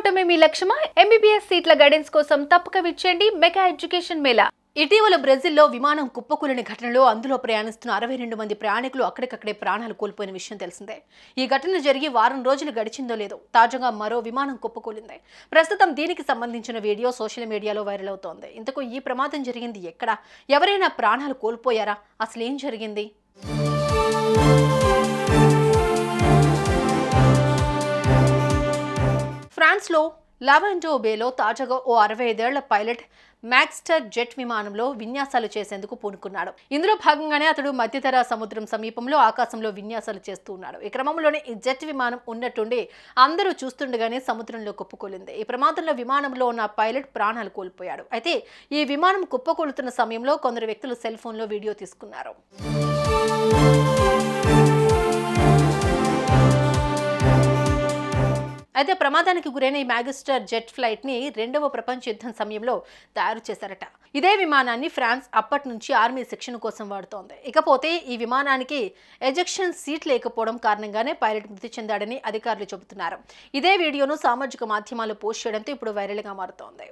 అవటమే మీ లక్ష్యమా? MBBS సీట్ల guidance కోసం తప్పక విచ్చేయండి మెగా ఎడ్యుకేషన్ మేళా. ఇటీవల బ్రెజిల్లో విమానం కుప్పకూలిన ఘటనలో అందులో ప్రయాణిస్తున్న 62 మంది ప్రయాణికులు అక్కడికక్కడే ప్రాణాలు కోల్పోయిన విషయం తెలిసిందే. ఈ ఘటన జరిగి వారం రోజులు గడిచిందో లేదో తాజాగా మరో విమానం కుప్పకూలింది. ప్రస్తుతం దీనికి సంబంధించిన వీడియో సోషల్ మీడియాలో వైరల్ అవుతోంది. ఇంతకు ఈ ప్రమాదం జరిగింది ఎక్కడ? ఎవరైనా ప్రాణాలు కోల్పోయారా? అసలు ఏం జరిగింది? ఫ్రాన్స్లో లావెండో బేలో తాజాగా ఓ 65 ఏళ్ల పైలట్ మ్యాక్స్టర్ జెట్ విమానంలో విన్యాసాలు చేసేందుకు పూనుకున్నాడు. ఇందులో భాగంగానే అతడు మధ్యధరా సముద్రం సమీపంలో ఆకాశంలో విన్యాసాలు చేస్తూ ఉన్నాడు. ఈ క్రమంలోనే ఈ జెట్ విమానం ఉన్నట్టుండి అందరూ చూస్తుండగానే సముద్రంలో కుప్పకూలింది. ఈ ప్రమాదంలో విమానంలో ఉన్న పైలట్ ప్రాణాలు కోల్పోయాడు. అయితే ఈ విమానం కుప్పకూలుతున్న సమయంలో కొందరు వ్యక్తులు సెల్ ఫోన్లో వీడియో తీసుకున్నారు. అయితే ప్రమాదానికి గురైన ఈ మ్యాక్స్టర్ జెట్ ఫ్లైట్ ని 2వ ప్రపంచ యుద్ధం సమయంలో తయారు చేశారట. ఇదే విమానాన్ని ఫ్రాన్స్ అప్పటి నుంచి ఆర్మీ శిక్షణ కోసం వాడుతోంది. ఇకపోతే ఈ విమానానికి ఎజెక్షన్ సీట్ లేకపోవడం కారణంగానే పైలట్ మృతి చెందాడని అధికారులు చెబుతున్నారు. ఇదే వీడియోను సామాజిక మాధ్యమాల్లో పోస్ట్ చేయడంతో ఇప్పుడు వైరల్ గా మారుతోంది.